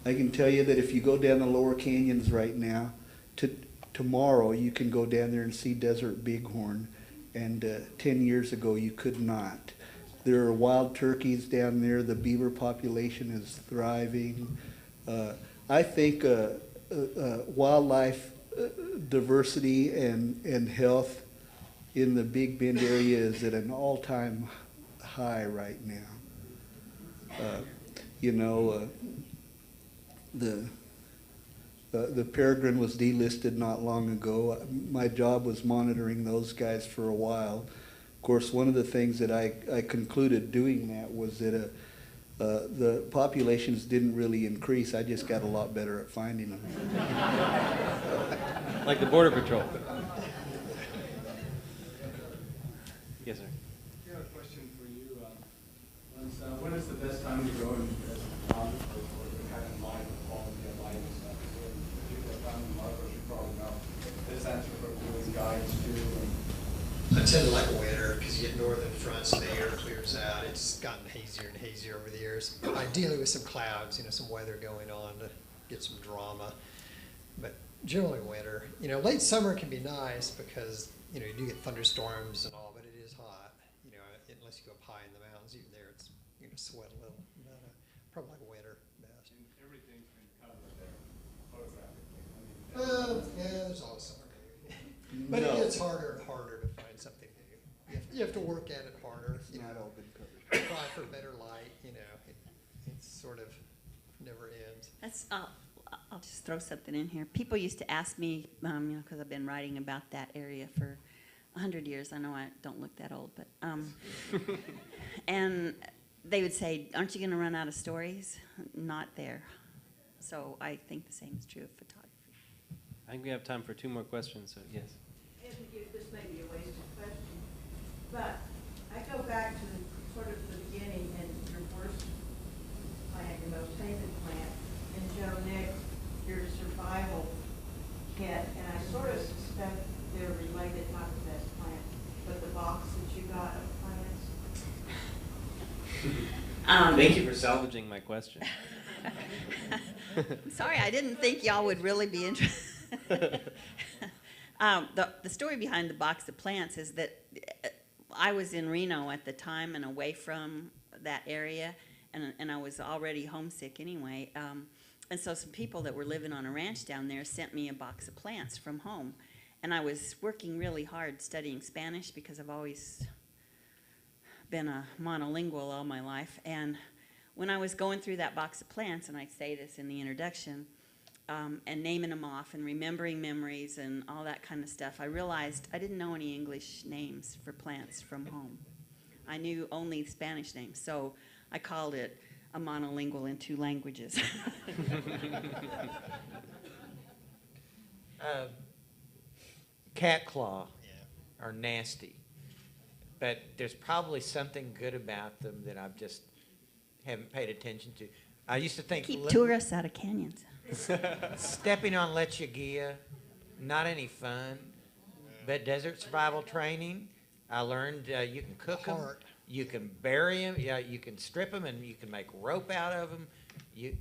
I can tell you that if you go down the lower canyons right now, tomorrow you can go down there and see desert bighorn, and 10 years ago you could not. There are wild turkeys down there. The beaver population is thriving. I think wildlife diversity and health in the Big Bend area is at an all-time high right now. You know, the peregrine was delisted not long ago. My job was monitoring those guys for a while. Of course, one of the things that I concluded doing that was that the populations didn't really increase. I just got a lot better at finding them. Like the Border Patrol. Yes, sir. I have a question for you. When is the best time to go and as a photographer for the kind of light, the quality of light and stuff? So in particular time in Marcos, you probably know this answer for doing guides too. I tend to like winter because you get northern fronts and the air clears out. It's gotten hazier and hazier over the years. Ideally with some clouds, some weather going on to get some drama. But generally winter. Late summer can be nice because, you do get thunderstorms and all, but it is hot. Unless you go up high in the mountains, even there it's, you're going to sweat a little. But probably like winter best. And everything's been covered there photographically. Yeah, there's always something new. But it gets harder and harder to find something new. You have to work at it harder. It's not all been covered. Try for better light, it sort of never ends. I'll just throw something in here. People used to ask me, because I've been writing about that area for 100 years. I know I don't look that old, but and they would say, "Aren't you going to run out of stories?" Not there. So I think the same is true of photography. I think we have time for 2 more questions, so yes. This may be a wasted question, but I go back to sort of the beginning and your worst plant, your most tainted plant, and Joe Nick, your survival kit, and I sort of suspect they're related, not the best plant, but the box that you got of plants. Thank you for salvaging my question. I'm sorry, I didn't think y'all would really be interested. The story behind the box of plants is that I was in Reno at the time and away from that area, and I was already homesick anyway. And so some people that were living on a ranch down there sent me a box of plants from home. And I was working really hard studying Spanish because I've always been a monolingual all my life. And when I was going through that box of plants, and I say this in the introduction, and naming them off and remembering memories and all that kind of stuff, I realized I didn't know any English names for plants from home. I knew only Spanish names, so I called it a monolingual in 2 languages. Cat claw are nasty, but there's probably something good about them that I've just haven't paid attention to. I used to think Keep tourists out of canyons. stepping on lechuguilla, not any fun, but desert survival training, I learned you can cook them, you can bury them, you can strip them, and you can make rope out of them.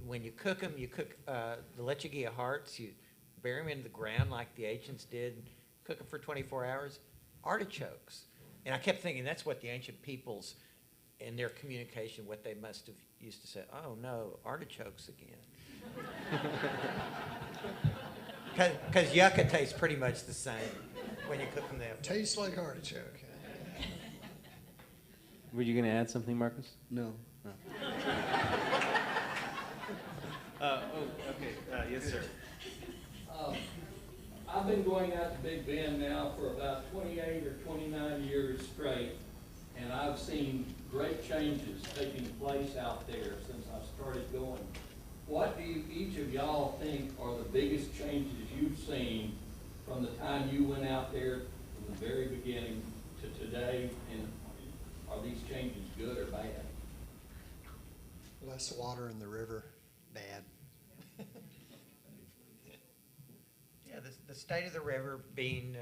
When you cook them, you cook the lechuguilla hearts, you bury them into the ground like the ancients did, cook them for 24 hours. Artichokes. And I kept thinking that's what the ancient peoples in their communication, what they must have used to say, oh no, artichokes again. Because yucca tastes pretty much the same when you cook them that way. Tastes like artichoke. Were you going to add something, Marcos? No. Okay. Yes, sir. I've been going out to Big Bend now for about 28 or 29 years straight, and I've seen great changes taking place out there since I started going. What do each of y'all think are the biggest changes you've seen from the time you went out there from the very beginning to today, and are these changes good or bad? Less water in the river, bad. Yeah, the state of the river being,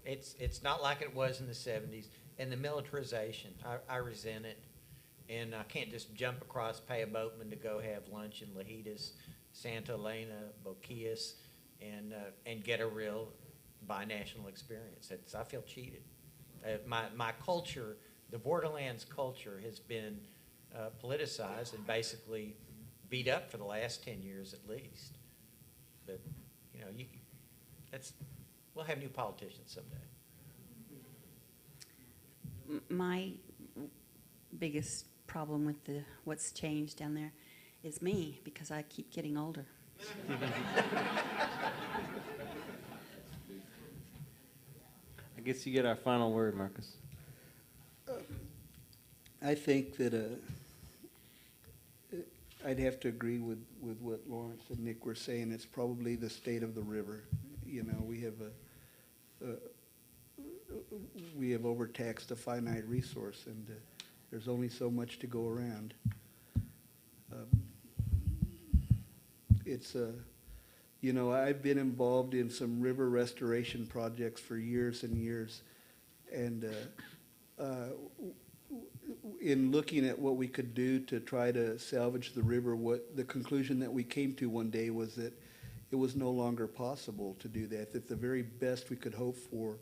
it's not like it was in the 70s. And the militarization, I resent it. And I can't just jump across, pay a boatman to go have lunch in Lajitas, Santa Elena, Boquillas, and get a real binational experience. I feel cheated. My culture, the Borderlands culture, has been politicized and basically beat up for the last 10 years at least. But, you know, we'll have new politicians someday. My biggest problem with what's changed down there is me, because I keep getting older. I guess you get our final word, Marcos. I think that I'd have to agree with what Laurence and Nick were saying. It's probably the state of the river. You know, we have overtaxed a finite resource, and there's only so much to go around. You know, I've been involved in some river restoration projects for years and years, and in looking at what we could do to try to salvage the river, the conclusion that we came to one day was that it was no longer possible to do that, that the very best we could hope for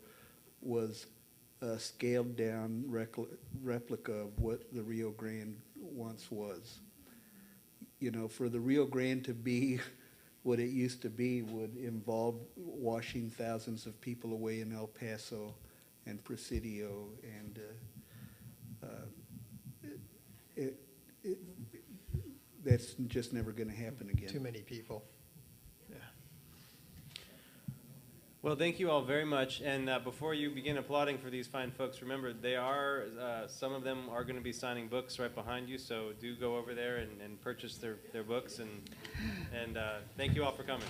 was a scaled down replica of what the Rio Grande once was. You know, for the Rio Grande to be what it used to be would involve washing thousands of people away in El Paso and Presidio, and that's just never going to happen again. Too many people. Well, thank you all very much. And before you begin applauding for these fine folks, remember some of them are going to be signing books right behind you. So do go over there and purchase their books. And thank you all for coming.